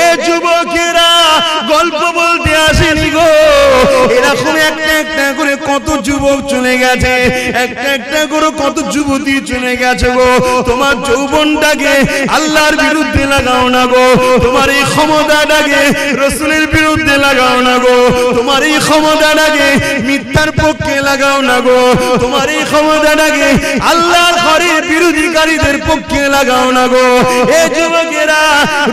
এ যুবকেরা গল্প বলতে আসেনি গো, এরকম একটা একটা করে কত যুবক চলে গেছে, একটা একটা করে কত যুবতী চলে গেছে গো। তোমার যৌবনটাকে আল্লাহর বিরুদ্ধে লাগাও না গো, তোমার এই ক্ষমতাটাকে রাসূলের বিরুদ্ধে লাগাও না গো, তোমার এই ক্ষমতাটাকে মিথ্যার পক্ষে লাগাও না গো, তোমার এই ক্ষমতাটাকে আল্লাহর ঘরের বিরোধীকারীদের পক্ষে লাগাও না গো। এ যুবকেরা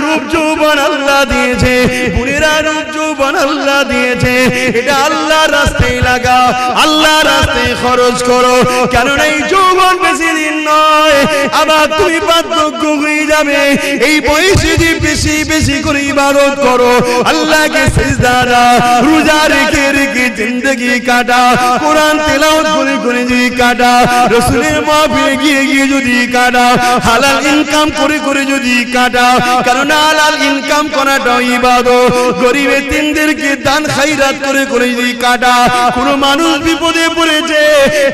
রূপ যৌবন আল্লাহ দিয়েছে, বুড়িরা রূপ যৌবন আল্লাহ দিয়েছে, এটা আল্লাহর রাস্তায় লাগাও, আল্লাহর রাস্তায় খরচ করো, কারণ এই যৌবন বেশি দিন নয়, আবার তুমি বার্ধক্য হয়ে যাবে। এই বয়সে যে বেশি বেশি করে ইবাদত করো, আল্লাহকে সিজদা দাও, রোজা রেখে রেখে জিন্দেগি কাটা, কোরআন তেলাওয়াত করে করে যদি কাটা, রাসূলের মাহফিলে গিয়ে গিয়ে যদি কাটা, হালাল ইনকাম করে করে যদি কাটা, কারণ হালাল ইনকাম করাটাও ইবাদত। গরিব এতিমদেরকে দান খায়রাত করে করে যদি কাটা, কোন মানুষ বিপদে পড়েছে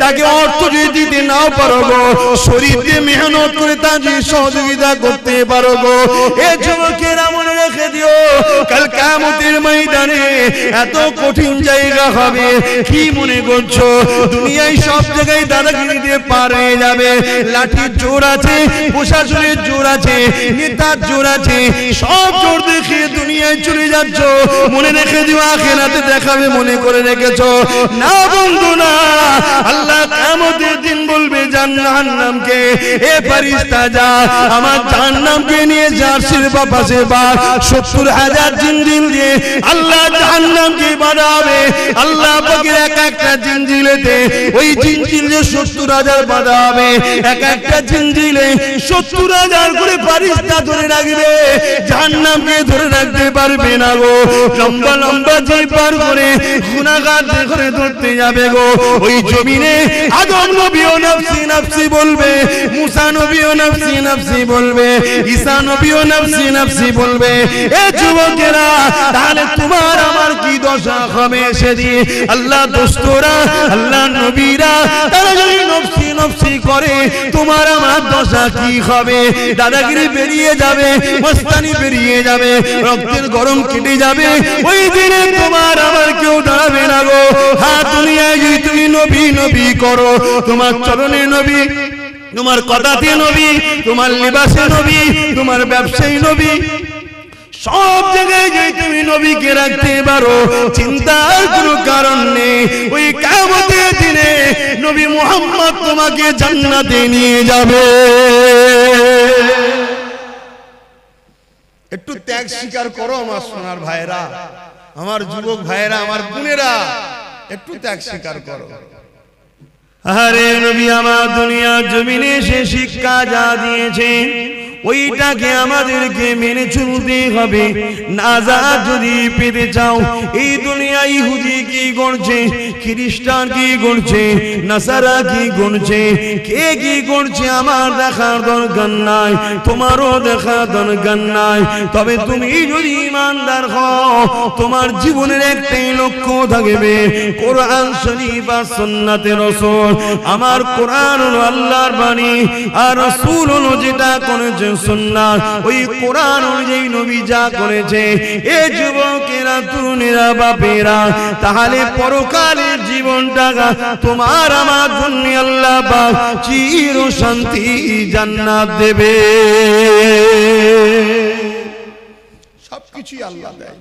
তাকে অর্থ যদি দিতে নাও পারো গো, শরীর দিয়ে মেহনত করে তার সহযোগিতা করতে পারো গো। এ যুবকেরা মনে রেখে দিও, কাল কিয়ামতের ময়দানে এত কঠিন জায়গা হবে। কি মনে করছো দুনিয়ায় সব জায়গায় দাদাগিরি দিয়ে পার হয়ে যাবে? লাঠির জোর আছে, প্রশাসনের জোর আছে, নেতার জোর আছে, সব জোর দেখে দুনিয়ায় চলে যাচ্ছ। মনে রেখে দিও আখিরাতে দেখাবে মনে করে রেখেছো না বন্ধু না। আল্লাহ কিয়ামতের দিন বলবে জাহান্নামকে, এ ফেরেশতা যা আমার জাহান্নামকে নিয়ে জার্সির পাশে বা ৭০,০০০ জিনজিল দিয়ে আল্লাহ জাহান্নামকে বাঁধাবে। আল্লাহ পাকের এক একটা জিনজিলেতে ওই জিনজিলে ৭০,০০০ বাঁধা হবে, এক একটা জিনজিলে ৭০,০০০ করে ফেরেশতা ধরে রাখবে, জাহান্নামকে ধরে রাখতে পারবে না গো। লম্বা লম্বা জিপ পার করে গুনাহগার করে ধরতে যাবে গো। ওই জমিনে আদম নবীও নফসি নফসি বলবে, মুসা নবীও নফসি নফসি বলবে, ঈসা নবীও নফসি নফসি বলবে। এ যুবকেরা তাহলে তোমার আমার কি দশা হবে সেদিন? আল্লাহ দোস্তরা, আল্লাহ নবীরা তারা যদি নফসি নফসি করে, তোমার আমার দশা কি হবে? দাদাগিরি বেরিয়ে যাবে, মস্তানি বেরিয়ে যাবে, রক্তের গরম কেটে যাবে। ওই দিনে তোমার আমার কেউ দাঁড়াবে না গো। হ্যাঁ, দুনিয়ায় যদি তুমি নবী নবী করো, তোমার চরণে নবী, তোমার কথাতে নবী, তোমার লিবাসে নবী, তোমার ব্যবসায়ী নবী, সব জায়গায় যে তুমি নবীকে রাখতে পারো, চিন্তার কোনো কারণ নেই। ওই কিয়ামতের দিনে নবী মুহাম্মদ তোমাকে জান্নাতে নিয়ে যাবে। একটু ত্যাগ স্বীকার করো আমার সোনার ভাইরা, আমার যুবক ভাইরা, আমার বোনেরা, একটু ত্যাগ স্বীকার করো। আরে নবী আমার দুনিয়া জমিনে সে শিক্ষা যা দিয়েছে ওইটাকে আমাদেরকে মেনে চলতে হবে। নাজাত যদি পেতে চাও, এই দুনিয়া ইহুদি কি করছে, খ্রিস্টান কি করছে, নাসারা কি করছে, কে কি করছে আমার দেখার দরকার নাই, তোমারও দেখার দরকার নাই। তবে তুমি যদি ইমানদার হও, তোমার জীবনের একটাই লক্ষ্য থাকবে, কোরআন শরীফ আর সুন্নাতে রাসূল। আমার কোরআন হলো আল্লাহর বাণী, আর রাসূল হলো যেটা করেছে সুন্নাত। ওই কোরআন অনুযায়ী নবী যা করেছে। এ যুবকেরা, তরুণেরা, বাপেরা, তাহলে পরকালের জীবনটা তোমার আমার জন্য আল্লাহ পাক চির শান্তি জান্নাত দেবে। সবকিছুই আল্লাহ দেয়।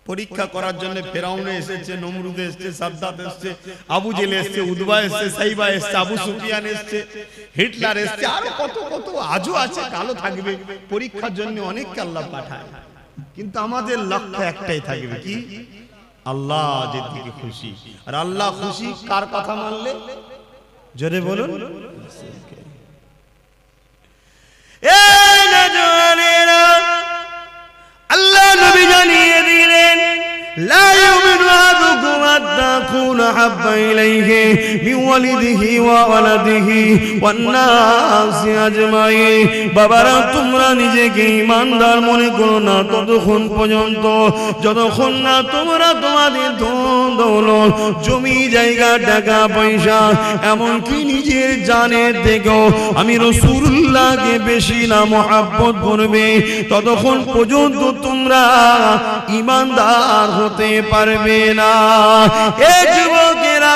পরীক্ষা করার জন্য ফেরাউন এসেছে, নমরুদ এসেছে, সাদ্দাত এসেছে, আবু জেল এসেছে, উদবা এসেছে, সাইবা এসেছে, আবু সুফিয়ান এসেছে, হিটলার এসেছে, আর কত কত আজও আছে, কালো থাকবে। পরীক্ষার জন্য অনেককে আল্লাহ পাঠায়, কিন্তু আমাদের লক্ষ্য একটাই থাকবে, কি? আল্লাহ যেদিকে খুশি। আর আল্লাহ খুশি কার কথা মানলে? জোরে বলুন। এই নজওয়ানেরা, আল্লাহ নবী জানিয়ে দিলেন, লা ইউমিনু আহাদুকুম হাত্তা কুনা আহাব্বা ইলাইহি মিন ওয়ালিদিহি ওয়া ওয়ালাদিহি ওয়ান নাসি আজমাইন। বাবারা, তোমরা নিজেকে ঈমানদার মনে করো না ততক্ষণ পর্যন্ত যতক্ষণ না তোমরা তোমাদের ধন দৌলত, জমি জায়গা, টাকা পয়সা, এমনকি নিজের জানের থেকেও আমি রাসূলুল্লাহকে বেশি না মহব্বত করবে, ততক্ষণ পর্যন্ত তোমরা ঈমানদার হতে পারবে না। এ যুবকেরা,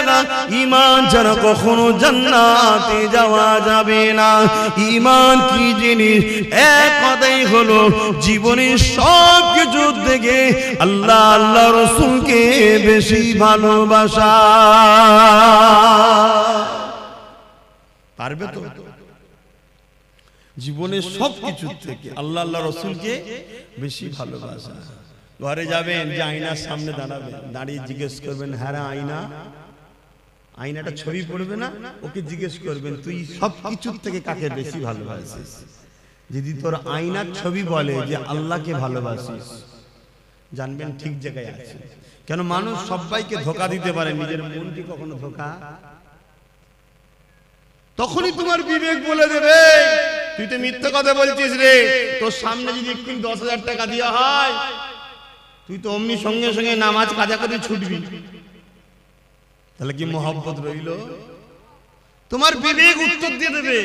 ঈমান ছাড়া কখনো জান্নাতে যাওয়া যাবে না। ঈমান কি জিনিস? এক কথাই হলো জীবনের সব কিছু থেকে আল্লাহ আল্লাহ রাসূলকে বেশি ভালোবাসা। পারবে তো? জীবনের সব কিছু থেকে আল্লাহ আল্লাহ রাসূলকে বেশি ভালোবাসা। ঘরে যাবেন, যে আয়নার সামনে দাঁড়াবেন, দাঁড়িয়ে জিজ্ঞেস করবেন, হ্যাঁ আয়না, আয়নাটা ছবি পড়বে না, ওকে জিজ্ঞেস করবেন তুই সব কিছুর থেকে কাকে বেশি ভালোবাসিস? যদি তোর আয়নার ছবি বলে যে আল্লাহকে ভালোবাসিস, জানবেন ঠিক জায়গায় আছে। কেন? মানুষ সবাইকে ধোঁকা দিতে পারে, নিজের মনকে কখনো ধোঁকা। তখনই তোমার বিবেক বলে দেবে তুই তো মিথ্যা কথা বলছিস রে। তোর সামনে যদি একটু 10,000 টাকা দেওয়া হয়, তুই তো অমনি সঙ্গে সঙ্গে নামাজ কাজা করে ছুটবি। তাহলে কি মহব্বত রইল? তোমার বিবেক উত্তর দিয়ে দেবে।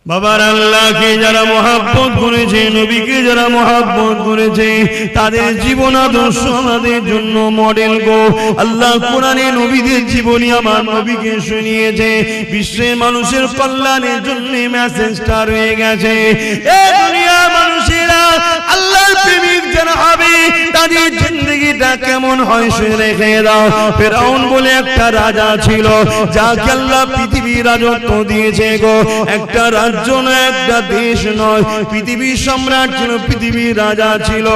বাবার, আল্লাহকে যারা মহব্বত করেছে, নবীকে যারা মহব্বত করেছে, তাদের জীবন আদর্শ আমাদের জন্য মডেল গো। আল্লাহ কোরআনে নবীদের জীবনী আমার নবীকে শুনিয়েছে। বিশ্বের মানুষের কল্যাণের জন্য মেসেজটা রয়ে গেছে। এই দুনিয়া মানুষেরা আল্লাহর প্রেমিক যারা হবে, তাদের জিন্দেগিটা কেমন হয় সে রেখে দাও। ফেরাউন বলে একটা রাজা ছিল, যাকে আল্লাহ পৃথিবীর রাজত্ব দিয়েছে গো। একটা রাজ্য নয়, একটা দেশ নয়, পৃথিবীর সম্রাট ছিল, পৃথিবীর রাজা ছিল।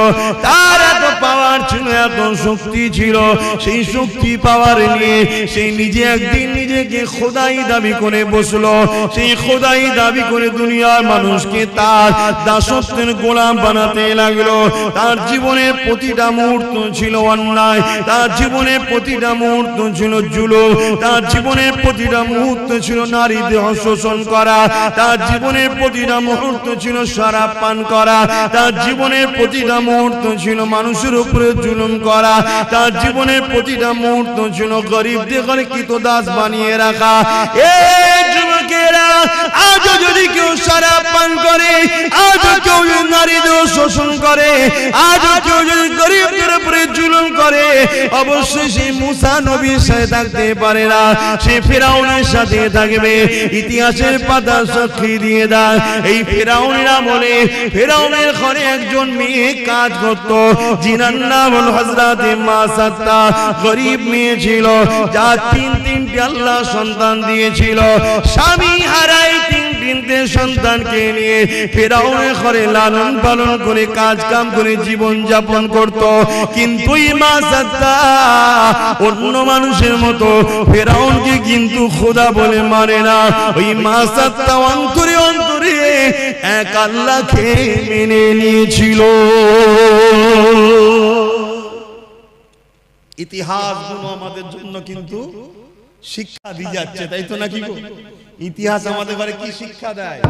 তার এত পাওয়ার ছিল, এত শক্তি ছিল। সেই শক্তি পাওয়ার নিয়ে সেই নিজে একদিন নিজেকে খোদাই দাবি করে বসলো। সেই খোদাই দাবি করে দুনিয়ার মানুষকে তার দাসত্বের গোলাম বানাতে লাগলো। তার জীবনের প্রতিটা মুহূর্ত ছিল অন্যায়, তার জীবনের প্রতিটা মুহূর্ত ছিল জুলুম, তার জীবনের প্রতিটা মুহূর্ত ছিল নারীদের শোষণ করা, তার জীবনের প্রতিটা মুহূর্ত ছিল শরাব পান করা, তার জীবনের প্রতিটা মুহূর্ত ছিল মানুষের উপরে জুলুম করা, তার জীবনের প্রতিটা মুহূর্ত ছিল গরিবদের ঘরে কৃতদাস বানিয়ে রাখা। এই যুবকেরা, আজও যদি কেউ শরাব পান করে, আজও কেউ নারীদের শোষণ করে, আজও কেউ যদি গরিবদের উপরে জুলুম করে, অবশ্যই সে মুসা নবীর সাথে থাকতে পারে না, সে ফেরাউনের সাথে থাকবে। ইতিহাসের পাতা সাক্ষী দিয়ে দেয়, এই ফেরাউনের আমলে ফেরাউনের ঘরে একজন মেয়ে কাজ করত, যিনার নাম হল হযরত মাসাত্তা। গরিব মেয়ে ছিল, যা তিনটে আল্লাহ সন্তান দিয়েছিল। স্বামী হারাই তিনটে সন্তানকে নিয়ে ফেরাউনের ঘরে লালন পালন করে কাজ কাম করে জীবন যাপন করত। কিন্তু মাসাত্তা অন্য মানুষের মতো ফেরাউনকে কিন্তু খোদা বলে মানে না। ওই মাসাত্তা অন্তরে অন্তরে এক আল্লাহকে মেনে নিয়েছিল। ইতিহাসগুলো আমাদের জন্য কিন্তু শিক্ষা দিয়ে যাচ্ছে, তাই তো নাকি? ইতিহাস আমাদের ঘরে কি শিক্ষা দেয়?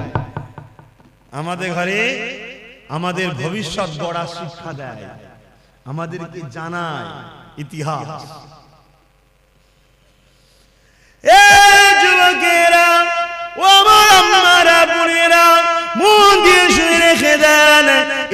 আমাদের ঘরে আমাদের ভবিষ্যৎ গড়ার শিক্ষা দেয়, আমাদেরকে জানায় ইতিহাস। এই যুবকেরা, ও আমার আম্মারা, বোনেরা, মন দিয়ে শুনে রেখে দেন,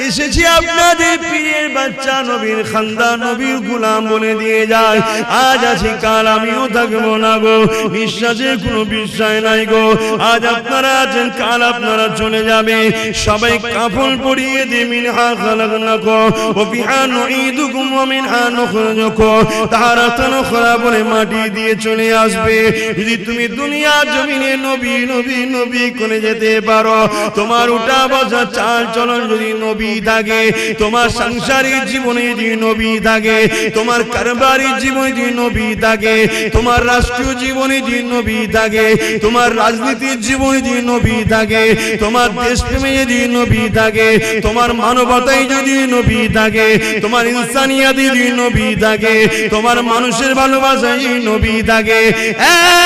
এসেছি আপনাদের পীরের বাচ্চা, নবীর খানদান, নবীর গোলাম বলে দিয়ে যায়। আজ আছি, কাল আমিও থাকবো না গো। নিঃশ্বাসের কোনো বিশ্বাস নাই গো। আজ আপনারা আছেন, কাল আপনারা চলে যাবে। সবাই কাফন পরিয়ে দিয়ে মিনহা খালাকনাকুম ওয়া ফিহা নুঈদুকুম ওয়া মিনহা নুখরিজুকুম তারাতান উখরা বলে মাটি দিয়ে চলে আসবে। যদি তুমি দুনিয়া জমিনে নবী নবী নবী করে যেতে পারো, তোমার উঠা বসা চাল চলন যদি নবী নবী থাকে, তোমার সাংসারিক জীবনে যদি নবী থাকে, তোমার কারবারি জীবনে যদি নবী থাকে, তোমার রাষ্ট্রীয় জীবনে যদি নবী থাকে, তোমার রাজনীতির জীবনে যদি নবী থাকে, তোমার দেশপ্রেমে যদি নবী থাকে, তোমার মানবতায় যদি নবী থাকে, তোমার ইনসানিয়াতে যদি নবী থাকে, তোমার মানুষের ভালোবাসায় যদি নবী থাকে,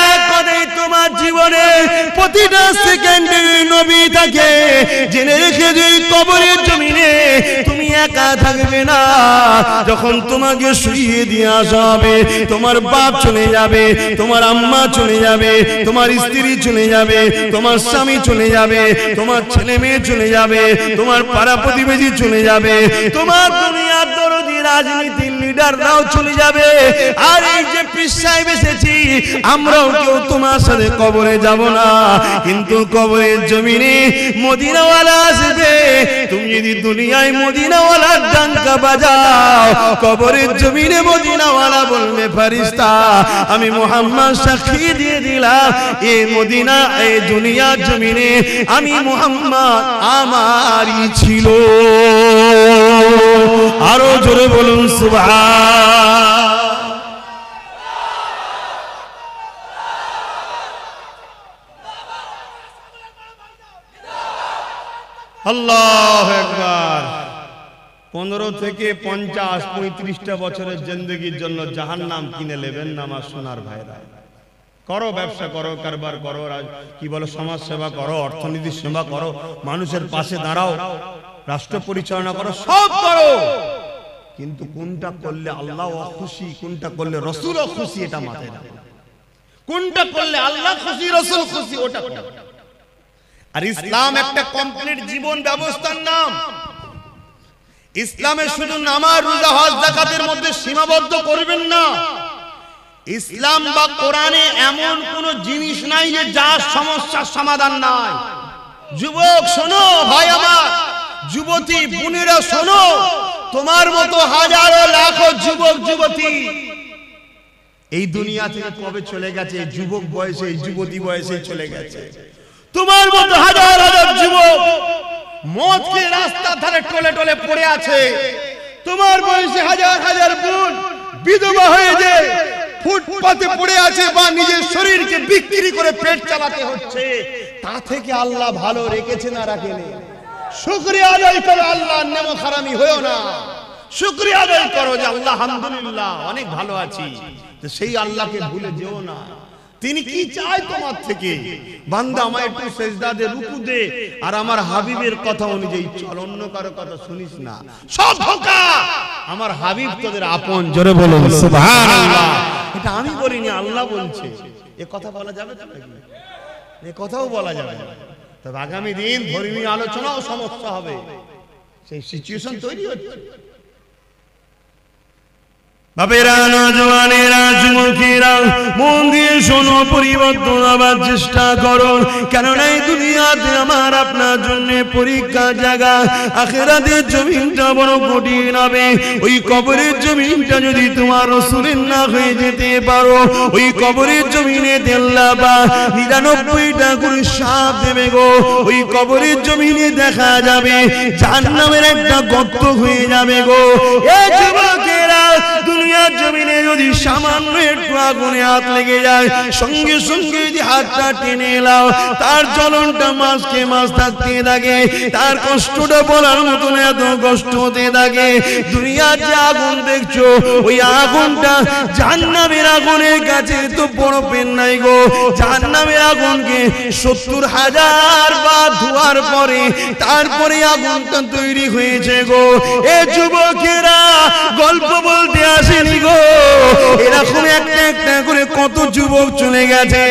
এক কথায় তোমার জীবনে প্রতিটা সেকেন্ডে নবী থাকে, জেনে রেখে যদি কবরের জমিনে তুমি একা থাকবে না। যখন তোমাকে শুইয়ে দিয়ে আসা হবে, তোমার বাপ চলে যাবে, তোমার আম্মা চলে যাবে, তোমার স্ত্রী চলে যাবে, তোমার স্বামী চলে যাবে, তোমার ছেলে মেয়ে চলে যাবে, তোমার পাড়া প্রতিবেশী চলে যাবে, তোমার দুনিয়ার দরদি রাজনীতির লিডাররাও চলে যাবে। আর এই যে পীর সাহেব এসেছি, আমরাও কেউ তোমার সাথে কবরে যাব না, কিন্তু কবরের জমিনে মদিনাওয়ালা আসবে। তুমি যদি দুনিয়ায় মদিনাওয়ালার ডাঙ্কা বাজাও, কবরের জমিনে মদিনাওয়ালা বলবে ফেরেশতা আমি মুহাম্মদ সাক্ষী দিয়ে দিলাম, এই মদিনা এই দুনিয়ার জমিনে আমি মুহাম্মদ আমারই ছিল। আরো জোরে বলুন সুবহান। আল্লাহু আকবার। 15 থেকে 50 35টা বছরের জিন্দেগির জন্য জাহান্নাম কিনে নেবেন না আমার সোনার ভাইরা। করো, ব্যবসা করো, কারবার করো, কি বলো, সমাজ সেবা করো, অর্থনীতির সেবা করো, মানুষের পাশে দাঁড়াও, রাষ্ট্র পরিচালনা করো, সব করো, কিন্তু কোনটা করলে আল্লাহ খুশি, কোনটা করলে রাসূল খুশি, এটা মাথায় রাখো। কোনটা করলে আল্লাহ খুশি, রাসূল খুশি, ওটা করো। আর ইসলাম একটা কমপ্লিট জীবন ব্যবস্থার নাম। ইসলামে শুধু নামাজ, রোজা, হজ, যাকাতের মধ্যে সীমাবদ্ধ করবেন না। ইসলাম বা কোরআনে এমন কোন জিনিস নাই যে যার সমস্যার সমাধান নাই। যুবক শোনো, ভাই আমার, যুবতী বোনেরা শোনো, তোমার মতো হাজারো লাখো যুবক যুবতী এই দুনিয়া থেকে কবে চলে গেছে, যুবক বয়সে, যুবতী বয়সে চলে গেছে। তোমার মতো হাজার হাজার যুবক মদ খেয়ে রাস্তার ধারে টলে টলে পড়ে আছে। তোমার বয়সে হাজার হাজার বোন বিধবা হয়ে যায়, ফুটপাতে পড়ে আছে, বা নিজের শরীরকে বিক্রি করে পেট চালাতে হচ্ছে। তা থেকে আল্লাহ ভালো রেখেছে না রাখেনি? শুকরিয়া আদায় করো, আল্লাহর নেমো হারামি হয়ো না। শুকরিয়া আদায় করো যে আল্লাহ আলহামদুলিল্লাহ অনেক ভালো আছি। তো সেই আল্লাহকে ভুলে যেও না। তিনি কি চায় তোমার থেকে? বান্দা আমায় একটু সেজদা দে, রুকু দে, আর আমার হাবিবের কথা অনুযায়ী চল, অন্য কারো কথা শুনিস না। সব ধোঁকা। আমার হাবিব তোদের আপন। জোরে বলো সুবহানাল্লাহ। এটা আমি বলিনি, আল্লাহ বলছে। এ কথা বলা যাবে তো নাকি? এ কথাও বলা যাবে না। তবে আগামী দিন ধর্মীয় আলোচনাও সমস্যা হবে, সেই সিচুয়েশন তৈরি হচ্ছে। বাপেরা, নওজওয়ানেরা, যুবকেরা, মন দিয়ে শোনো, পরিবর্তন হবার চেষ্টা করো। কেননা এই দুনিয়াতে আমার আপনার জন্য পরীক্ষা জায়গা। আখিরাতের জমিনটা বড় কঠিন হবে। ওই কবরের জমিনটা যদি তোমার রাসূলের না হয়ে যেতে পারো, ওই কবরের জমিনে আল্লাহ বা 99টা করে সাপ দেবে গো। ওই কবরের জমিনে দেখা যাবে জাহান্নামের একটা গর্ত হয়ে যাবে গো। এই যুবকেরা, দুনিয়ার জমিনে যদি সামান্য একটু আগুনে হাত লেগে যায়, সঙ্গে সঙ্গে যদি হাতটা টেনে এলাও, তার জ্বলনটা মাসকে মাস থাকতে থাকে, তার কষ্টটা বলার মতন এত কষ্ট হতে থাকে। দুনিয়ার যে আগুন দেখছো, ওই আগুনটা জাহান্নামের আগুনের কাছে তো বড় পেন নাই গো। জাহান্নামের আগুনকে 70,000 বার ধোয়ার পরে তারপরে আগুনটা তৈরি হয়েছে গো। এ যুবকেরা, গল্প বলতে আসেনি গো। এরকম একটা একটা করে কত যুবক চলে গেছে,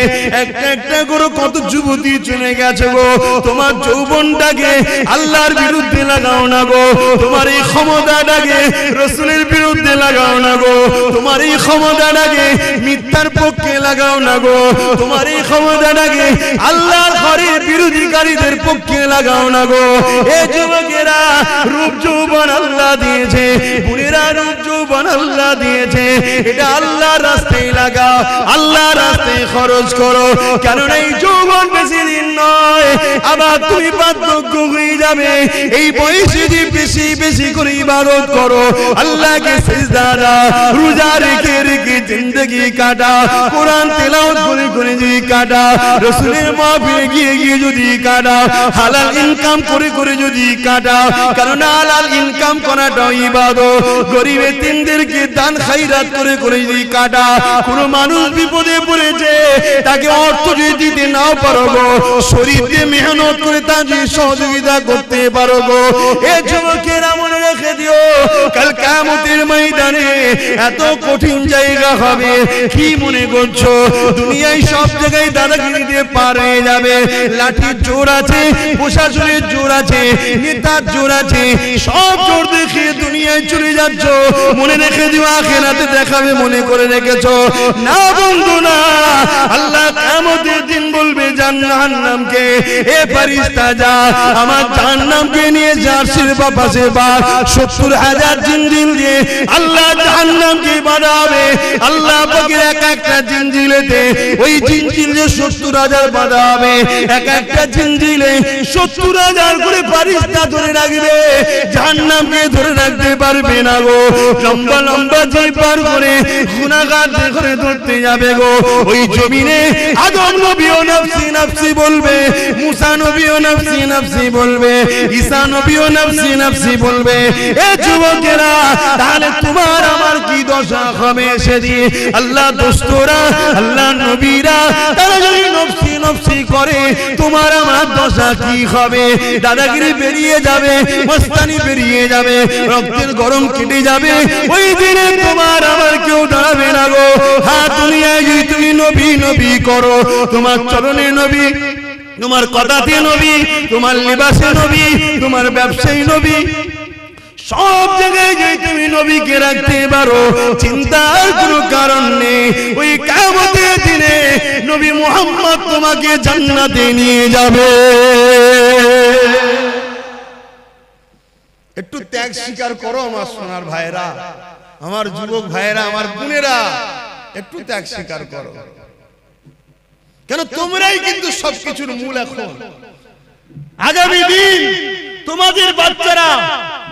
একটা একটা করে কত যুবতী চলে গেছে গো। তোমার যৌবনটাকে আল্লাহর বিরুদ্ধে লাগাও না গো। তোমার এই ক্ষমতাটাকে রাসূলের বিরুদ্ধে লাগাও না গো। তোমার এই ক্ষমতাটাকে মিথ্যার পক্ষে লাগাও না গো। তোমার এই ক্ষমতাটাকে আল্লাহর ঘরের বিরোধীকারীদের পক্ষে লাগাও না গো। এ যুবকেরা, রূপ যৌবন আল্লাহ দিয়েছে, বুড়িরা রূপ যৌবন যৌবন আল্লাহ দিয়েছে, এটা আল্লাহর রাস্তায় লাগাও, আল্লাহর রাস্তায় খরচ করো, কেননা এই যৌবন বেশি দিন নয়, আবার তুমি বার্ধক্য হয়ে যাবে। এই বয়সে যে বেশি বেশি করে ইবাদত করো, আল্লাহকে সিজদা দাও, রোজা রেখে রেখে জিন্দেগি কাটা, কোরআন তেলাওয়াত করে করে যদি কাটা, রাসূলের মাহফিলে গিয়ে গিয়ে যদি কাটা, হালাল ইনকাম করে করে যদি কাটা, কারণ হালাল ইনকাম করাটা ইবাদত। গরিব এতিমদেরকে দান খায়রাত করে করে যদি কাটা, কোন মানুষ বিপদে পড়েছে তাকে অর্থ যদি দিতে নাও পারো গো, শরীর দিয়ে মেহনত করে তার যদি সহযোগিতা করতে পারো গো, এ যুবকেরা মনে রেখে দিও, কাল কিয়ামতের ময়দানে এত কঠিন জায়গা হবে। কি মনে করছো দুনিয়ায় সব জায়গায় দাদাগিরি দিয়ে পার হয়ে যাবে? লাঠির জোর আছে, প্রশাসনের জোর আছে, নেতার জোর আছে, সব জোর দেখে দুনিয়ায় চলে যাচ্ছ। মনে রেখে দিও আখিরাতে দেখাবে মনে করে রেখেছো না বন্ধু না। আল্লাহ কিয়ামতের দিন বলবে জাহান্নামকে, এ ফেরেশতা যা আমার জাহান্নামকে নিয়ে জার্সির পাশে বা ৭০,০০০ জিনজিল দিয়ে আল্লাহ জাহান্নামকে বাঁধাবে। আল্লাহ পাকের এক একটা জিনজিলেতে ওই জিনজিলে ৭০,০০০ বাঁধা হবে, এক একটা জিনজিলে ৭০,০০০ করে ফেরেশতা ধরে রাখবে, জাহান্নামকে ধরে রাখতে পারবে না গো। লম্বা লম্বা যে পার করে গুনাহগার ধরে ধরতে যাবে গো। ওই জমিনে আদম নবীও নফসি নফসি বলবে, মুসা নবীও নফসি নফসি বলবে, ঈসা নবীও নফসি নফসি বলবে। এ যুবকেরা, তাহলে তোমার আমার কি দশা হবে সেদিন? আল্লাহ দোস্তরা, আল্লাহ নবীরা তারা যদি নফসি নফসি করে, তোমার আমার দশা কি হবে? দাদাগিরি বেরিয়ে যাবে, মস্তানি বেরিয়ে যাবে, রক্তের গরম কেটে যাবে। ওই দিনে তোমার আমার কেউ দাঁড়াবে না গো। হ্যাঁ, দুনিয়ায় যদি তুমি নবী নবী করো, তোমার চরণে নবী, তোমার কথাতে নবী, তোমার লিবাসে নবী, তোমার ব্যবসায়ী নবী, সব জায়গায় যে তুমি নবীকে রাখতে পারো, চিন্তার কোনো কারণ নেই। ওই কিয়ামতের দিনে নবী মুহাম্মদ তোমাকে জান্নাতে নিয়ে যাবে। একটু ত্যাগ স্বীকার করো আমার সোনার ভাইরা, আমার যুবক ভাইরা, আমার বোনেরা, একটু ত্যাগ স্বীকার করো। কেন তোমরাই কিন্তু সবকিছুর মূল। এখন আগামী দিন তোমাদের বাচ্চারা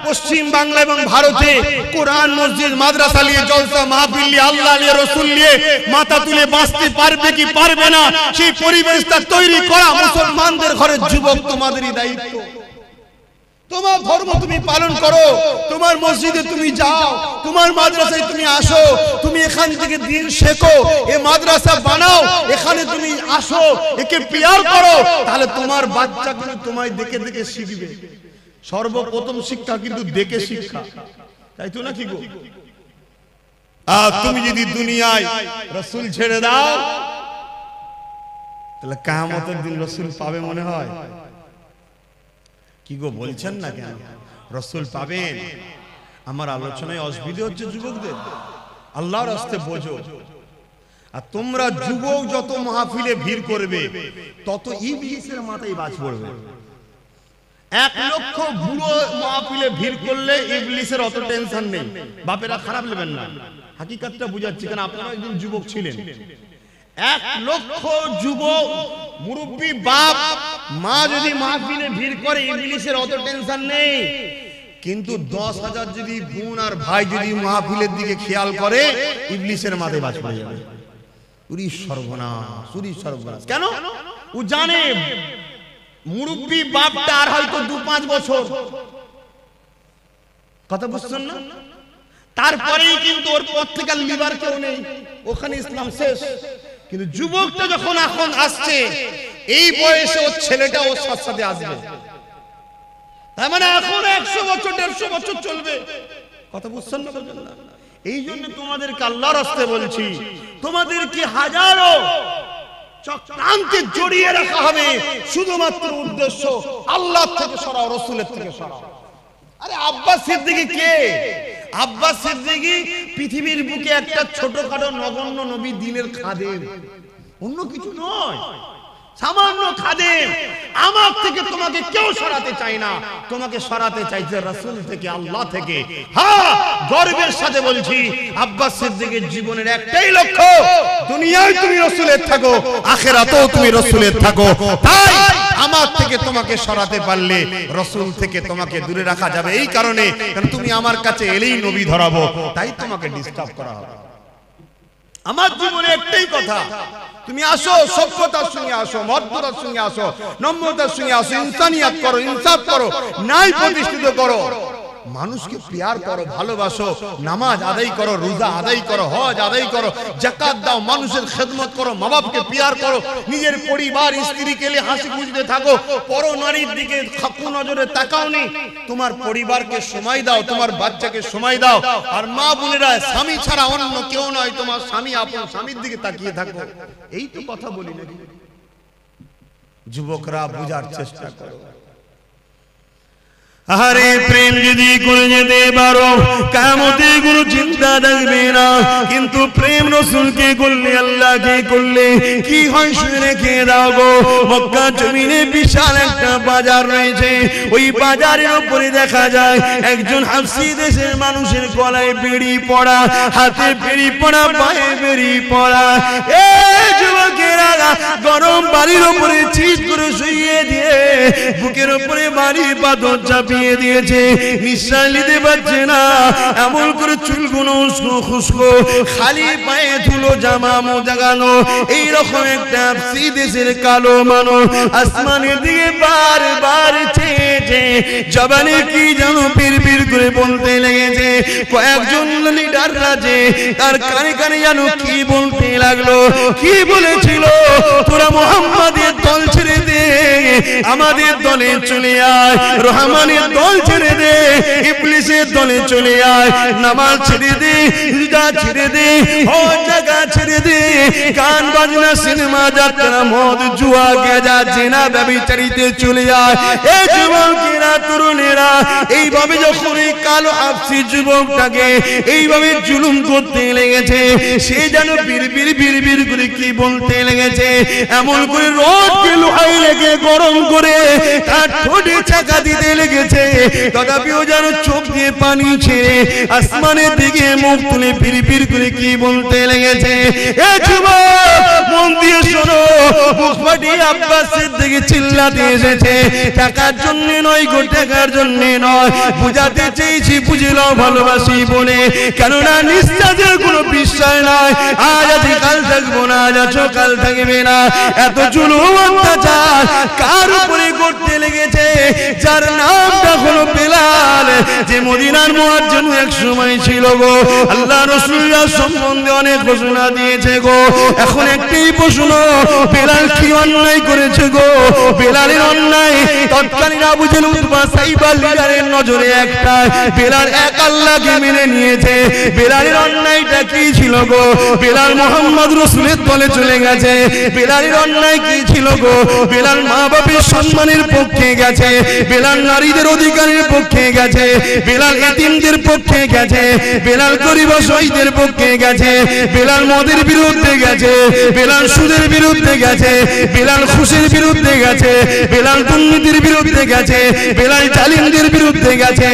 পশ্চিম বাংলা এবং ভারতে কোরআন, মসজিদ, মাদ্রাসা নিয়ে জলসা মাহফিল নিয়ে, আল্লাহ নিয়ে, রাসূল নিয়ে মাথা তুলে বাঁচতে পারবে কি পারবে না, সেই পরিবেশটা তৈরি করা মুসলমানদের ঘরের যুবক তোমাদেরই দায়িত্ব। তোমার ধর্ম তুমি পালন করো, তোমার মসজিদে তুমি যাও, তোমার মাদ্রাসায় তুমি আসো, তুমি এখান থেকে দিন শেখো, এই মাদ্রাসা বানাও, এখানে তুমি আসো, একে পিয়ার করো, তাহলে তোমার বাচ্চা কিন্তু তোমায় দেখে দেখে শিখবে। সর্বপ্রথম শিক্ষা কিন্তু দেখে শিক্ষা, তাই তো নাকি গো? আর তুমি যদি দুনিয়ায় রাসূল ছেড়ে দাও, তাহলে কিয়ামতের দিন রাসূল পাবে মনে হয়? কি গো বলছেন না কেন? রাসূল পাবেন। আমার আলোচনায় অসুবিধা হচ্ছে যুবকদের, আল্লাহর রাস্তে বোঝো। আর তোমরা যুবক যত মাহফিলে ভিড় করবে, তত ইবলিসের মাথায় বাজ পড়বে। 1 লক্ষ বুড়ো মাহফিলে ভিড় করলে ইবলিসের অত টেনশন নেই। বাপেরা খারাপ নেবেন না, হাকিকতটা বুঝাচ্ছি, কারণ আপনারা একজন যুবক ছিলেন। 1 লক্ষ যুবক মুরব্বী বাপ মা যদি মাহফিলে ভিড় করে, ইবলিসের অত টেনশন নেই। কিন্তু 10,000 যদি বোন আর ভাই যদি মাহফিলের দিকে খেয়াল করে, ইবলিসের মাথায় বাজ পড়ে যাবে। উরি সর্বনাশ, উরি সর্বনাশ। কেন? ও জানে মুরব্বী বাপটা আর হয়তো 2-5 বছর, কথা বুঝছেন না? তারপরেই কিন্তু ওর পর থেকে লিবার কেউ নেই, ওখানে ইসলাম শেষ। কিন্তু যুবকটা যখন এখন আসছে, এই বয়সে ওর ছেলেটা ওর সাথে আসবে, তার মানে এখন 100 বছর 150 বছর চলবে, কথা বুঝছেন না? এই জন্য তোমাদেরকে আল্লাহর রাস্তায় বলছি, তোমাদেরকে হাজারো চক্রান্তে জড়িয়ে রাখা হবে, শুধুমাত্র উদ্দেশ্য আল্লাহ থেকে সরাও, রাসূলের থেকে সরাও। আরে আব্বাস সিদ্দিকী কে? আব্বাস সিদ্দিকী পৃথিবীর বুকে একটা ছোটখাটো নগণ্য নবী, দ্বীনের খাদেম, অন্য কিছু নয়। সামান্য খাদেম, আমার থেকে তোমাকে কেউ সরাতে চায় না, তোমাকে সরাতে চাইছে রাসূল থেকে, আল্লাহ থেকে। হ্যাঁ, গর্বের সাথে বলছি, আব্বাস সিদ্দিকের জীবনের একটাই লক্ষ্য, দুনিয়ায় তুমি রাসূলের থাকো, আখিরাতেও তুমি রাসূলের থাকো। তাই আমার থেকে তোমাকে সরাতে পারলে রাসূল থেকে তোমাকে দূরে রাখা যাবে, এই কারণে কারণ তুমি আমার কাছে এলেই নবী ধরাবো, তাই তোমাকে ডিস্টার্ব করা হবে। আমার জীবনে একটাই কথা, তুমি আসো, সভ্যতার সঙ্গে আসো, মর্যাদার সঙ্গে আসো, নম্রতার সঙ্গে আসো, ইনসানিয়াত করো, ইনসাফ করো, ন্যায় প্রতিষ্ঠিত করো, মানুষকে প্যার করো, ভালোবাসো, নামাজ আদায় করো, রোজা আদায় করো, হজ আদায় করো, যাকাত দাও, মানুষের খেদমত করো, মা বাপকে প্যার করো, নিজের পরিবার স্ত্রীকে নিয়ে হাসি খুশিতে থাকো, পর নারীর দিকে নজরে তাকাও নি, তোমার পরিবারকে সময় দাও, তোমার বাচ্চাকে সময় দাও। আর মা বোনেরা, স্বামী ছাড়া অন্য কেউ নয়, তোমার স্বামী আপন স্বামীর দিকে তাকিয়ে থাকো। এই তো কথা বলি নাকি? যুবকরা বুঝার চেষ্টা করো। আরে প্রেম যদি করে যেতে পারো, কিয়ামতে কোনো চিন্তা থাকবে না। কিন্তু প্রেম রাসূলকে করলে, আল্লাহকে করলে কি হয় শুনে রেখে দাও গো। মক্কা জমিনে বিশাল একটা বাজার রয়েছে, ওই বাজারের উপরে দেখা যায় একজন হাবশী দেশের মানুষের গলায় বেড়ি পড়া, হাতে বেড়ি পড়া, পায়ে বেড়ি পড়া। এই যুবকেরা গরম বাড়ির উপরে চিৎ করে শুইয়ে দিয়ে বুকের উপরে বাড়ি পাথর চাপিয়ে দিয়েছে, নিঃশ্বাস নিতে পারছে না, এমন করে চুলগুলো উস্কো খুস্কো, খালি পায়ে ধুলো, জামা মোজাগানো, এইরকম একটা হাবশী দেশের কালো মানুষ আসমানের দিকে বারবার চেয়েছে, জবানে কি যেন বিড়বিড় করে বলতে লেগেছে। কয়েকজন লিডার রাজে তার কানে কানে যেন কি বলতে লাগলো। কি বলেছিল? তোরা মুহাম্মাদের দল ছেড়ে দে, আমাদের দলে চলে আয়, রহমানের দল ছেড়ে দে, ইবলিসের দলে চলে আয়, নামাজ ছেড়ে দে, রোজা ছেড়ে দে, হজ জাকাত ছেড়ে দে, গান বাজনা, সিনেমা, যাত্রা, মদ, জুয়া, গাঁজা, জিনা, ব্যভিচারিতে চলে আয়। এই যুবকেরা, তরুণেরা এইভাবে যখন এই কালো হাবশী যুবকটাকে এইভাবে জুলুম করতে লেগেছে, সে যেন বিড়বিড় বিড়বিড় করে কি বলতে লেগেছে, এমন করে রোদকে লোহায় লেগে গরম করে তার ঠোঁটে চাকা দিতে লেগেছে। তথাপিও যেন চোখ দিয়ে পানি ছেড়ে আসমানের দিকে মুখ তুলে বিড়বিড় করে কি বলতে লেগেছে। এ যুবক, মন দিয়ে শোনো, বুক ফাটিয়ে আব্বাস সিদ্দিক চিল্লাতে এসেছে। টাকার জন্য নয় গো, টাকার জন্য নয়, বুঝাতে চেয়েছি বুঝে নাও ভালোবাসি বলে। কেননা নিঃশ্বাসের কোনো বিশ্বাস নাই, আজ আছি কাল থাকবো না, আজ আছো কাল থাকবে না। এত জুলুম অত্যাচার কার উপরে করতে লেগেছে, যার নামটা হলো বেলাল, যে মদিনার মুয়াজ্জিন এক সময় ছিল গো। আল্লাহ রাসূলুল্লাহ সম্বন্ধে অনেক ঘোষণা দিয়েছে গো। এখন একটাই প্রশ্ন, বেলাল কি অন্যায় করেছে গো? বেলালের অন্যায় তৎকালীন আবু জেহেল, উতবা, সাইবা লিডারের নজরে একটা, বেলাল এক আল্লাহকে মেনে নিয়েছে। বেলালের অন্যায়টা কি ছিল গো? বেলাল মুহাম্মদ রাসূলের দলে চলে গেছে। বেলালের অন্যায় কি ছিল গো? বেলাল মা বাপের সম্মানের পক্ষে গেছে, বেলাল নারীদের অধিকারের পক্ষে গেছে, বেলাল এতিমদের পক্ষে গেছে, বেলাল গরিব অসহায়দের পক্ষে গেছে, বেলাল মদের বিরুদ্ধে গেছে, বেলাল সুদের বিরুদ্ধে গেছে, বেলাল ঘুষের বিরুদ্ধে গেছে, বেলাল দুর্নীতির বিরুদ্ধে গেছে, বেলাল জালিমদের বিরুদ্ধে গেছে।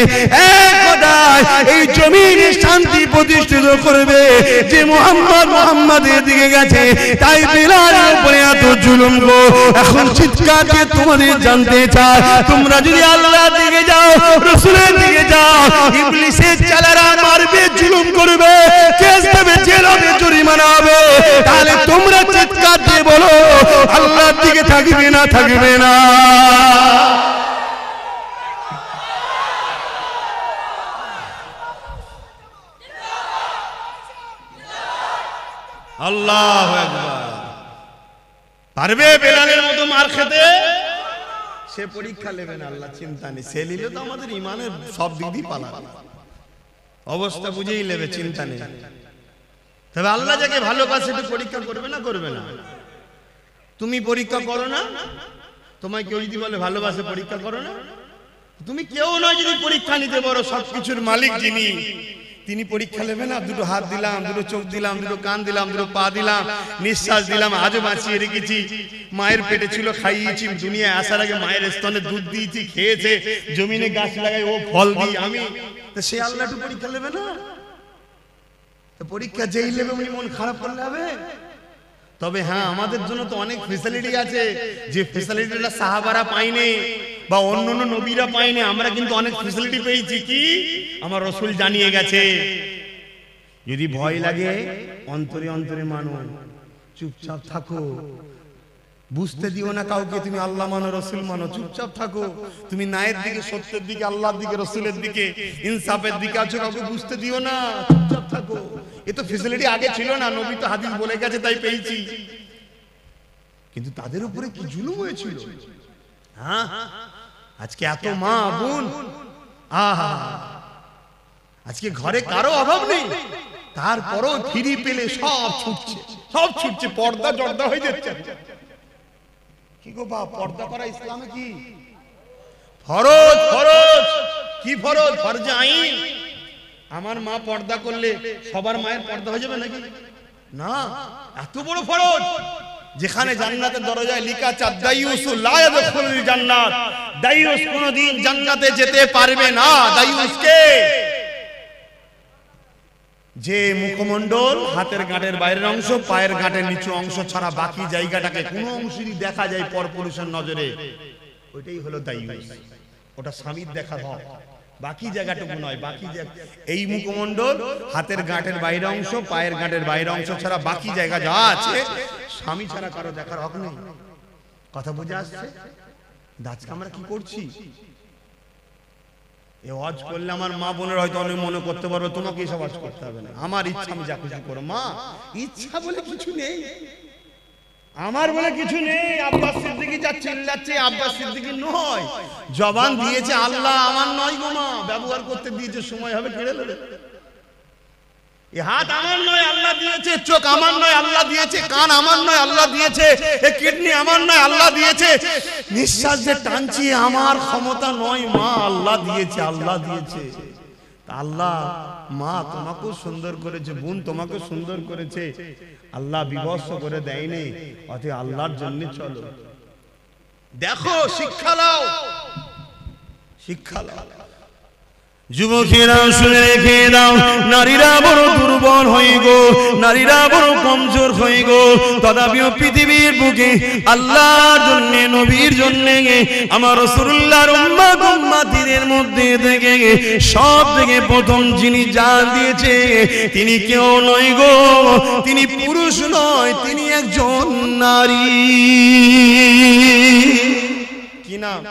এক কথায় এই জমিনে শান্তি প্রতিষ্ঠিত করবে যে মুহাম্মাদের দিকে গেছে, তাই বেলালের উপরে এত জুলুম গো। এখন চিৎকার দিয়ে তোমাদের জানতে চাই, তোমরা যদি আল্লাহর দিকে যাও, রাসূলের দিকে যাও, ইবলিসের চালারা মারবে, জুলুম করবে, কেস দেবে, জেল হবে, জরিমানা হবে, তাহলে তোমরা চিৎকার দিয়ে বলো আল্লাহর দিকে থাকবে না, থাকবে না? আল্লাহু আকবার। পারবে বেলালের মতো মার খেতে? সে পরীক্ষা নেবে না, আল্লাহ চিন্তা নেই। সে নিলে তো আমাদের ইমানের সব দিক দিয়ে পালাবে, অবস্থা বুঝেই নেবে, চিন্তা নেই। তবে আল্লাহ যাকে ভালোবাসে একটু পরীক্ষা করবে না, করবে না? তুমি পরীক্ষা করো না? তোমায় কেউ যদি বলে ভালোবাসে, পরীক্ষা করো না? তুমি কেউ নয় যদি পরীক্ষা নিতে পারো, সবকিছুর মালিক যিনি, তিনি পরীক্ষা নেবে না, দুটো হাত দিলাম, দুটো চোখ দিলাম, দুটো কান দিলাম, দুটো পা দিলাম, নিঃশ্বাস দিলাম, আজও বাঁচিয়ে রেখেছি। মায়ের পেটে ছিল, খাইয়েছি, দুনিয়ায় আসার আগে মায়ের স্তনে দুধ দিয়েছি, খেয়েছে, জমিনে গাছ লাগাই ও ফল দিই আমি, তো সে আল্লাহ একটু পরীক্ষা নেবে না? তো পরীক্ষা যেই নেবে উনি মন খারাপ করলে হবে? তবে হ্যাঁ, আমাদের জন্য তো অনেক ফেসিলিটি আছে, যে ফেসিলিটিটা সাহাবারা পায়নি বা অন্য অন্য নবীরা পায়নি, আমরা কিন্তু অনেক ফেসিলিটি পেয়েছি। কি? আমার রাসূল জানিয়ে গেছে। যদি ভয় লাগে অন্তরে অন্তরে মানো, চুপচাপ থাকো, বুঝতে দিও না কাউকে তুমি আল্লাহ মানো, রাসূল মানো, চুপচাপ থাকো। তুমি ন্যায়ের দিকে, সত্যের দিকে, আল্লাহর দিকে, রাসূলের দিকে, ইনসাফের দিকে আছো, কাউকে বুঝতে দিও না, চুপচাপ থাকো। এ তো ফেসিলিটি আগে ছিল না, নবী তো হাদিস বলে গেছে তাই পেয়েছি। কিন্তু তাদের উপরে কি জুলুম হয়েছিল! হ্যাঁ, আজকে এত মা বোন, আহা, আজকে ঘরে কারো অভাব নেই, তারপরও ফিরি পেলে সব ছুটছে, সব ছুটছে, পর্দা জর্দা হয়ে যাচ্ছে। কি গো বাপ, পর্দা করা ইসলামে কি ফরজ? ফরজ কি ফরজ? ফরজে আইন। আমার মা পর্দা করলে সবার মায়ের পর্দা হয়ে যাবে নাকি? না, এত বড় ফরজ, যেখানে জান্নাতের দরজায় লেখা আছে দাইয়ুসু লা ইয়াদখুলুল জান্নাত, দাইয়ুস কোনদিন জান্নাতে যেতে পারবে না। দাইয়ুসকে যে মুখমণ্ডল, হাতের গাঁটের বাইরের অংশ, পায়ের গাঁটের নিচু অংশ ছাড়া বাকি জায়গাটাকে কোনো অংশই দেখা যায় পরপুরুষের নজরে, ওইটাই হলো দাইয়ুস। ওটা স্বামীর দেখার হক, বাকি জায়গাটুকু নয়। বাকি এই মুখমণ্ডল, হাতের গাঁটের বাইরের অংশ, পায়ের গাঁটের বাইরের অংশ ছাড়া বাকি জায়গা যা আছে স্বামী ছাড়া কারো দেখার হক নেই। কথা বুঝে আসছে? আজকে আমরা কি করছি? এই ওয়াজ করলে আমার মা বোনের হয়তো অনেক মনে করতে পারবে তোমাকে এসব ওয়াজ করতে হবে না, আমার ইচ্ছা আমি যা খুশি করো। মা, ইচ্ছা বলে কিছু নেই, আমার বলে কিছু নেই। আব্বাস সিদ্দিকী যা চিল্লাচ্ছে, আব্বাস সিদ্দিকী নয়, জবান দিয়েছে আল্লাহ, আমার নয় গো মা, ব্যবহার করতে দিয়েছে, সময় হবে কেড়ে নেবে। এই হাত আমার নয়, আল্লাহ দিয়েছে। চোখ আমার নয়, আল্লাহ দিয়েছে। কান আমার নয়, আল্লাহ দিয়েছে। এই কিডনি আমার নয়, আল্লাহ দিয়েছে। নিঃশ্বাস যে টানছি আমার ক্ষমতা নয়, মা আল্লাহ দিয়েছে, আল্লাহ দিয়েছে। আল্লাহ, মা তোমাকেও সুন্দর করেছে, বোন তোমাকেও সুন্দর করেছে, আল্লাহ বিভৎস করে দেয়নি। অতএব আল্লাহর জন্য চলো, দেখো, শিক্ষা নাও, শিক্ষা নাও। যুবকেরা শুনে রেখে দাও, নারীরা বড় দুর্বল হয়ে গো, নারীরা বড় কমজোর হয়ে গো। তথাপিও পৃথিবীর বুকে আল্লাহর জন্য, নবীর জন্য, আমার রাসূলুল্লাহর উম্মত উম্মতিদের মধ্যে থেকে সব থেকে প্রথম যিনি জান দিয়েছে, তিনি কেউ নয় গো, তিনি পুরুষ নয়, তিনি একজন নারী। কি নাম?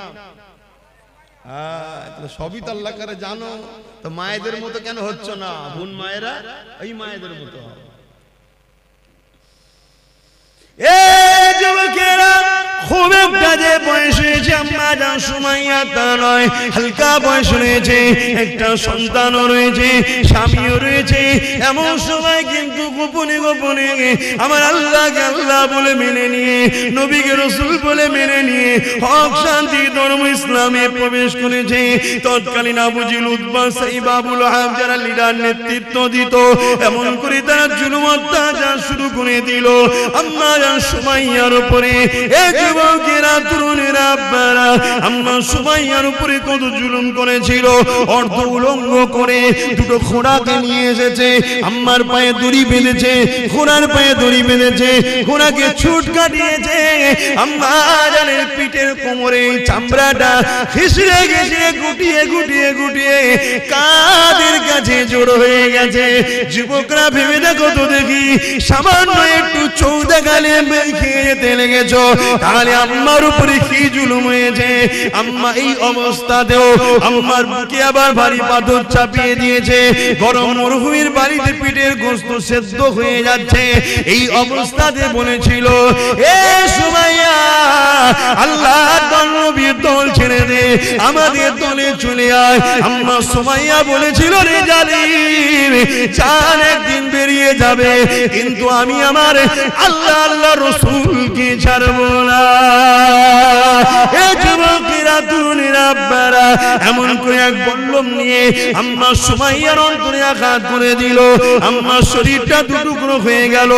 সবই তো আল্লাহ করে জানো, তো মায়েদের মতো কেন হচ্ছ না? বোন মায়েরা এই মায়েদের মতো। যুবকেরা, খুব একটা যে বয়স হয়েছে আম্মা জান সুমাইয়া তা নয়, হালকা বয়স রয়েছে, একটা সন্তানও রয়েছে, স্বামীও রয়েছে। এমন সময় কিন্তু গোপনে গোপনে আমার আল্লাহকে আল্লাহ বলে মেনে নিয়ে, নবীকে রাসূল বলে মেনে নিয়ে হক শান্তি ধর্ম ইসলামে প্রবেশ করেছে। তৎকালীন আবু জিল, উতবা, সাইবা, আবুল আহাব যারা লিডার নেতৃত্ব দিত, এমন করে তারা জুলুম অত্যাচার শুরু করে দিল আম্মা জান সুমাইয়ার উপরে। এই যুবকেরা, তরুণেরা, আব্বারা, আম্মা সুমাইয়ার উপরে কত জুলুম করেছিল। অর্ধ উলঙ্গ করে দুটো ঘোড়াকে নিয়ে এসেছে, আম্মার পায়ে দড়ি বেঁধেছে, ঘোড়ার পায়ে দড়ি বেঁধেছে, ঘোড়াকে ছুট কাটিয়েছে। আম্মা জানের পিঠের কোমরে চামড়াটা ঘিসড়ে ঘিসড়ে গুটিয়ে গুটিয়ে গুটিয়ে কাদের কাছে জড়ো হয়ে গেছে। যুবকরা ভেবে দেখো তো দেখি, সামান্য একটু চৌদা গালে খেয়ে যেতে লেগেছ, তাহলে আম্মার উপরে কি জুলুম হয়েছে। আম্মা এই অবস্থাতেও আম্মার বুকে আবার ভারী পাথর চাপিয়ে দিয়েছে, গরম মরুভূমির বাড়িতে পিঠের গোশত সেদ্ধ হয়ে যাচ্ছে। এই অবস্থাতে বলেছিল, এ সুমাইয়া, আল্লাহর নবীর দল ছেড়ে দে, আমাদের দলে চলে আয়। আম্মা সুমাইয়া বলেছিল, রে জালিম, জান একদিন বেরিয়ে যাবে, কিন্তু আমি আমার আল্লাহ আল্লাহ রাসূলকে ছাড়বো না। এ যুবকেরা, তরুণেরা, আব্বারা এমন করে এক বল্লম নিয়ে আম্মা সুমাইয়ার অন্তরে আঘাত করে দিল। আম্মার শরীরটা দুটুকরো হয়ে গেল,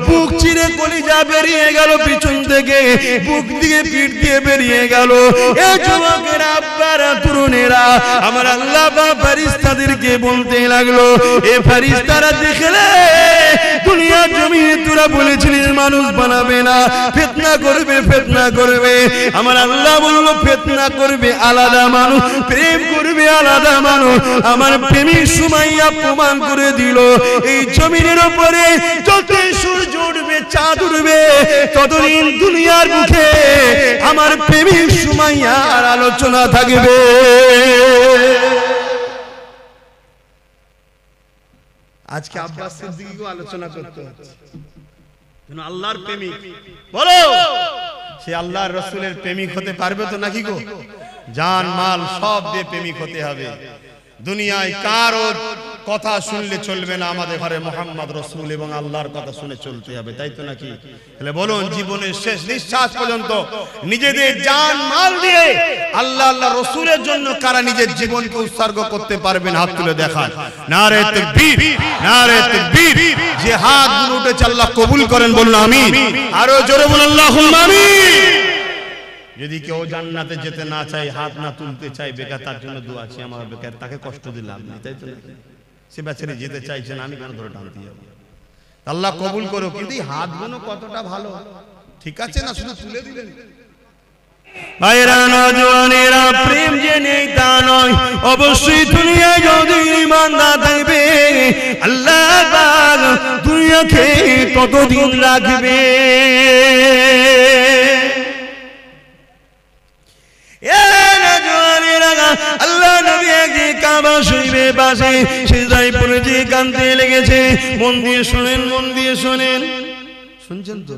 বুক চিরে কলিজা বেরিয়ে গেল, পিছন থেকে বুক দিয়ে পিঠ দিয়ে বেরিয়ে গেল। এ যুবকেরা, আব্বারা, তরুণেরা, আমার আল্লাহ পাক ফেরেশতাদেরকে বলতে লাগলো, এ ফেরেশতারা দেখলে দুনিয়ার জমিনে তোরা বলেছিলিস মানুষ বানাবে না, ফিতনা করবে, ফিতনা করবে। আমার আল্লাহ বলল ফিতনা করবে আলাদা মানুষ, প্রেম করবে আলাদা মানুষ। আমার প্রেমিক সুমাইয়া প্রমাণ করে দিল, এই জমিনের উপরে যতই সূর্য উঠবে, চাঁদ উঠবে, ততদিন দুনিয়ার মুখে আমার প্রেমিক সুমাইয়ার আলোচনা থাকবে। আজকে আব্বাস সিদ্দিকীকেও আলোচনা করতে হচ্ছে, আল্লাহর প্রেমিক। বলো, সে আল্লাহর রাসূলের প্রেমিক হতে পারবে তো নাকি গো? জান মাল সব দিয়ে প্রেমিক হতে হবে। দুনিয়ায় কারো কথা শুনলে চলবে না, আমাদের ঘরে মুহাম্মদ রাসূল এবং আল্লাহর কথা শুনে চলতে হবে, তাই তো নাকি? তাহলে বলুন, জীবনের শেষ নিঃশ্বাস পর্যন্ত নিজেদের জান মাল দিয়ে আল্লাহ আল্লাহ রাসূলের জন্য কারা নিজের জীবনকে উৎসর্গ করতে পারবেন? হাত তুলে দেখান। নারে তাকবীর, নারে তাকবীর। যে হাতগুলো উঠেছে আল্লাহ কবুল করেন, বলুন আমিন। আরো জোরে বলুন আল্লাহুম্মা আমিন। যদি কেউ জান্নাতে যেতে না চায়, হাত না তুলতে চায়, বেকার, তার জন্য দোয়া আছে। আমার বেকার, তাকে কষ্ট দিলাম না, তাই তো? সে বেচারি যেতে চাইছে না, আমি কেন ধরে টানতে যাবো? আল্লাহ কবুল করো। কিন্তু হাতগুলো কতটা ভালো, ঠিক আছে না? শুধু তুলে দিলেন। ভাইরা, নওজওয়ানেরা, প্রেম যে নেই তা নয়, অবশ্যই দুনিয়ায় যদি ঈমান না থাকবে, আল্লাহ পাক দুনিয়াকে ততদিন রাখবে। আল্লাহ নবী একদিন কাবা শরীফের পাশে সিজদায় পড়ে যে কাঁদতে লেগেছে। মন দিয়ে শুনেন, মন দিয়ে শোনেন, শুনছেন তো?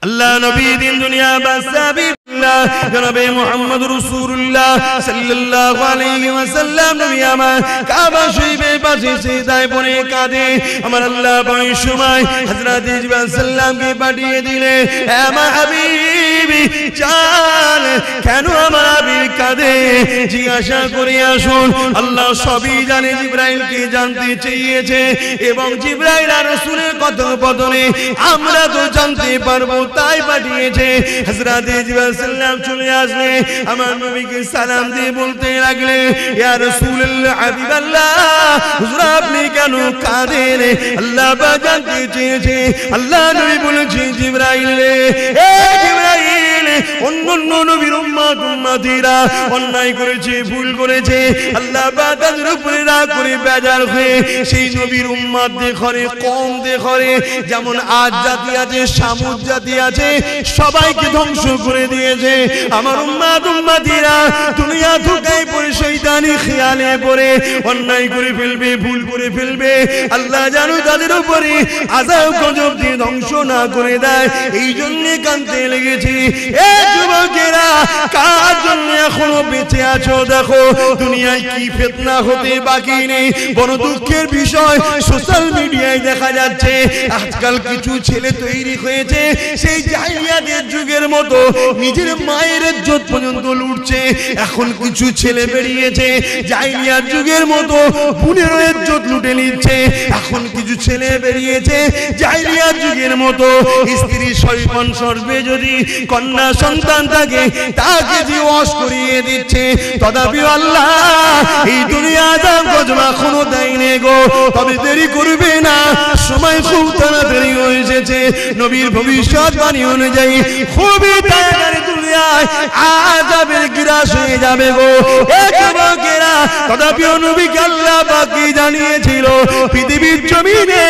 আল্লাহ নবী দিন দুনিয়া বাসাবিল্লাহ জনাবে মুহাম্মদ রাসূলুল্লাহ সাল্লাল্লাহু আলাইহি ওয়াসাল্লাম নবী আমার কাবা শরীফের পাশে সিজদায় পড়ে কাঁদে। আমার আল্লাহ বড় সময় হযরত জিবরাইল সাল্লামকে পাঠিয়ে দিলে, হে আমার হাবিবি জান, কেন আমার হাবিব কাঁদে জিজ্ঞাসা করে আসুন। আল্লাহ সবই জানে, জিবরাইলকে জানতে চেয়েছে এবং জিবরাইল আর রাসূলের কথোপকথনে আমরা তো জানতে পারবো, তাই পাঠিয়েছে। হযরত জিবরাইল সাল্লাম চলে আসলে আমার নবীকে সালাম দিয়ে বলতে লাগলে, ইয়া রাসূলুল্লাহ, হাবিবাল্লাহ, হুজুর আপনি কেন কাঁদেন? আল্লাহ পাক জানতে চেয়েছে। আল্লাহ নবী বলেছে, জিবরাইল রে, এ জিবরাইল, অন্যান্য নবীর উম্মতিরা অন্যায় করেছে, ভুল করেছে, আল্লাহ পাক তাদের উপরে রাগ করে বেজার হয়ে সেই নবীর উম্মত দেখরে, কম দেখরে, যেমন আজ জাতি আছে, সামুদ জাতি আছে, সবাইকে ধ্বংস করে দিয়েছে। আমার উম্মতিরা দুনিয়া ধোঁকায় পড়ে, শয়তানি খেয়ালে পড়ে অন্যায় করে ফেলবে, ভুল করে ফেলবে। আল্লাহ জানো তাদের উপরে আযাব গজব দিয়ে ধ্বংস না করে দেয়, এই জন্য কাঁদতে লেগেছি। এ যুবকেরা, কার জন্য এখনো বেঁচে আছো? দেখো দুনিয়ায় কি ফিতনা হতে বাকি নেই। বড় দুঃখের বিষয়, সোশ্যাল মিডিয়ায় দেখা যাচ্ছে আজকাল কিছু ছেলে তৈরি হয়েছে সেই জাহিলিয়াতের যুগের মতো, নিজের মায়ের ইজ্জত পর্যন্ত লুটছে। এখন কিছু ছেলে বেরিয়েছে জাহিলিয়াত যুগের মতো বোনের ইজ্জত লুটে নিচ্ছে। এখন কিছু ছেলে বেরিয়েছে জাহিলিয়াত যুগের মতো স্ত্রী সৈকন সর্বে যদি কন্যা সন্তান থাকে তাকে দিওয়াস করিয়ে দিচ্ছে। তথাপি আল্লাহ এই দুনিয়া আযাব গজব এখনো দেয়নি গো। তবে দেরি করবে না, সময় খুব তাড়াতাড়ি হয়ে এসেছে। নবীর ভবিষ্যৎবাণী অনুযায়ী খুবই তাড়াতাড়ি দুনিয়ায় আযাবের গ্রাস হয়ে যাবে গো। এ যুবকেরা, তথাপি নবীকে আল্লাহ পাক জানিয়েছিল পৃথিবীর জমিনে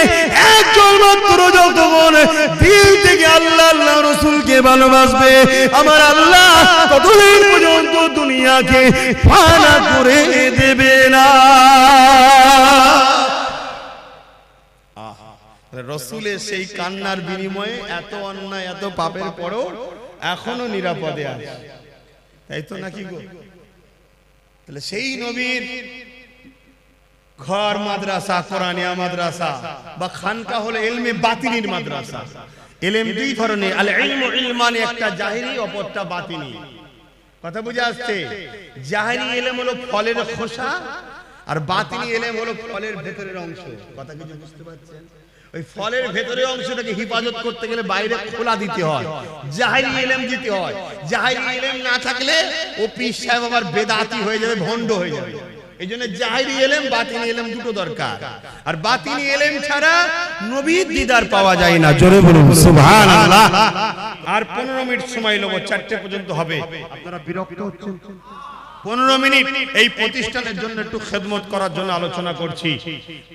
একজন মাত্র যতক্ষণ দিল থেকে আল্লাহ আল্লাহ রাসূলকে ভালোবাসবে, আমার আল্লাহ ততদিন পর্যন্ত দুনিয়াকে ফানা করে দেবে না। রাসূলের সেই কান্নার বিনিময়ে এত অন্যায়, এত পাপের পরেও এখনো নিরাপদে আছে, তাই তো নাকি গো? তাহলে সেই নবীর ঘর মাদ্রাসা, কোরআনিয়া মাদ্রাসা বা খানকা হলো ইলমে বাতিনির মাদ্রাসা। ইলম দুই ধরনের, আল ইলমু ইলমানি, একটা জাহিরি, অপরটা বাতিনি। কথা বুঝে আসছে? জাহেরি ইলম হলো ফলের খোসা, আর বাতিনি ইলম হলো ফলের ভেতরের অংশ। কথা কিছু বুঝতে পারছেন? ওই ফলের ভেতরের অংশটাকে হিফাজত করতে গেলে বাইরে খোলা দিতে হয়, জাহেরি ইলম দিতে হয়। জাহেরি ইলম না থাকলে ও পীর সাহেব আবার বেদাতি হয়ে যাবে, ভণ্ড হয়ে যাবে। এই জন্য জাহেরি ইলম বাতিনি ইলম দুটো দরকার, আর বাতিনি ইলম ছাড়া নবীর দিদার পাওয়া যায় না। জোরে বলুন সুবহানাল্লাহ। আর 15 মিনিট সময় নেব, 4টে পর্যন্ত হবে। আপনারা বিরক্ত হচ্ছেন? 15 মিনিট এই প্রতিষ্ঠানের জন্য একটু খেদমত করার জন্য আলোচনা করছি।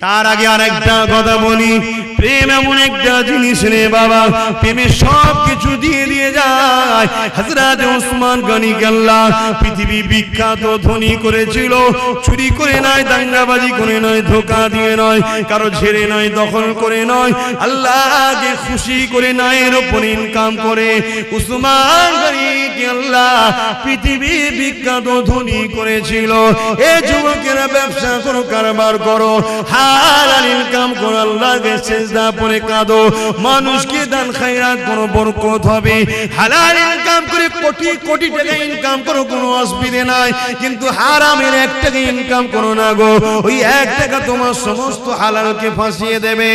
তার আগে আরেকটা কথা বলি, প্রেম এমন একটা জিনিস রে বাবা, প্রেমে সব কিছু দিয়ে দিয়ে যায়। হযরত ওসমান গনি আল্লাহ পৃথিবী বিখ্যাত ধনী করেছিল, চুরি করে নয়, দাঙ্গাবাজি করে নয়, ধোঁকা দিয়ে নয়, কারো ঝেড়ে নয়, দখল করে নয়, আল্লাহকে খুশি করে ন্যায়ের উপর ইনকাম করে ওসমান গনি আল্লাহ পৃথিবী বিখ্যাত ধনী করেছিল। এ যুবকেরা ব্যবসা করো, কারবার করো, হালাল ইনকাম করো, আল্লাহকে সিজদা পড়ে কাঁদো, মানুষকে দান খায়রাত করো, বরকত হবে। হালাল ইনকাম করে কোটি কোটি টাকা ইনকাম করো, কোনো অসুবিধা নাই, কিন্তু হারামের 1 টাকা ইনকাম করো না গো, ওই 1 টাকা তোমার সমস্ত হালালকে ফাঁসিয়ে দেবে।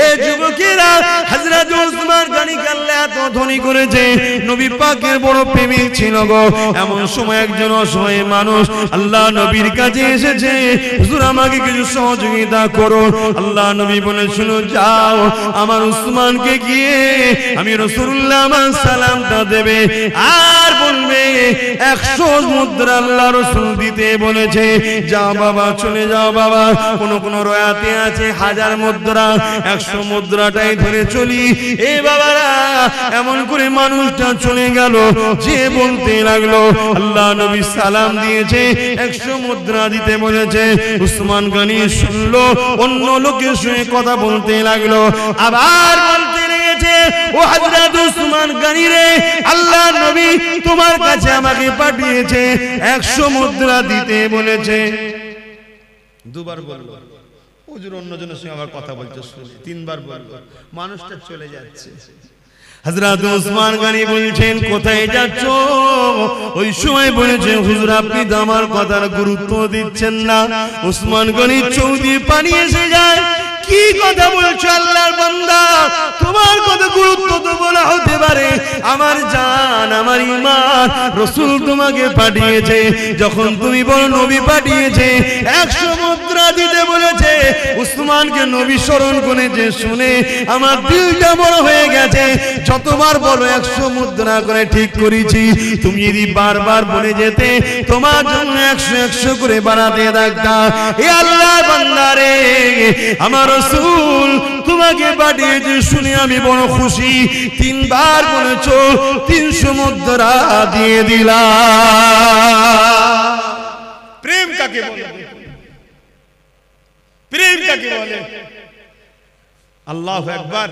এ যুবকেরা হযরত ওসমান গনি আল্লাহ এত ধনী করেছে, নবী পাকের বড় প্রেমিক ছিল গো। এমন সময় একজন অসহায় মানুষ আল্লাহ নবীর কাছে এসেছে, হুজুর আমাকে কিছু সহযোগিতা করো। আল্লাহ নবী বলে, শুনো, যাও আমার উসমানকে গিয়ে আমি রাসূলুল্লাহ আমার সালামটা দেবে, আর বলবে 100 মুদ্রা আল্লাহ রাসূল দিতে বলেছে। যাও বাবা, চলে যাও বাবা। কোন কোন রয়াতে আছে 1000 মুদ্রা, 100 মুদ্রাটাই ধরে চলি। এ বাবারা, এমন করে মানুষটা চলে গেল, যে বলতে লাগলো আল্লাহ নবী সালাম দিয়েছে, 100 মুদ্রা দিতে বলেছে। উসমান গনি শুনলো, অন্য লোকের সঙ্গে কথা বলতে লাগলো, আবার বলতে লেগেছে, ও হযরত উসমান গনি রে, আল্লাহ নবী তোমার কাছে আমাকে পাঠিয়েছে, 100 মুদ্রা দিতে বলেছে। দুবার বললো, হুজুর অন্যজনের সঙ্গে আবার কথা বলতে শুনে 3বার বললো, মানুষটা চলে যাচ্ছে। হযরত ওসমান গনি বলছেন, কোথায় যাচ্ছ? ওই সময় বলেছেন, হুজুর আপনি তো আমার কথার গুরুত্ব দিচ্ছেন না। ওসমান গনি চৌদি পানি এসে যায়, কি কথা বলছো আল্লাহর বান্দা, তোমার কথা গুরুত্ব তো বলা হতে পারে, আমার জান, আমার ঈমান, রাসূল তোমাকে পাঠিয়েছে, যখন তুমি বলো নবী পাঠিয়েছে, 100 মুদ্রা দিতে বলেছে। উসমানকে নবী স্মরণ করেছে, শুনে আমার দিলটা বড় হয়ে গেছে। যতবার বলো 100 মুদ্রা করে ঠিক করেছি, তুমি যদি বারবার বলে যেতে, তোমার জন্য 100 করে বাড়াতে থাকতাম। এ আল্লাহর বান্দা রে, আমার রাসূল তোমাকে পাঠিয়েছে শুনে আমি বড় খুশি। 3বার বলেছো, 300 মুদ্রা দিয়ে দিলাম। প্রেম কাকে বলে? প্রেম কাকে বলে? আল্লাহু আকবার।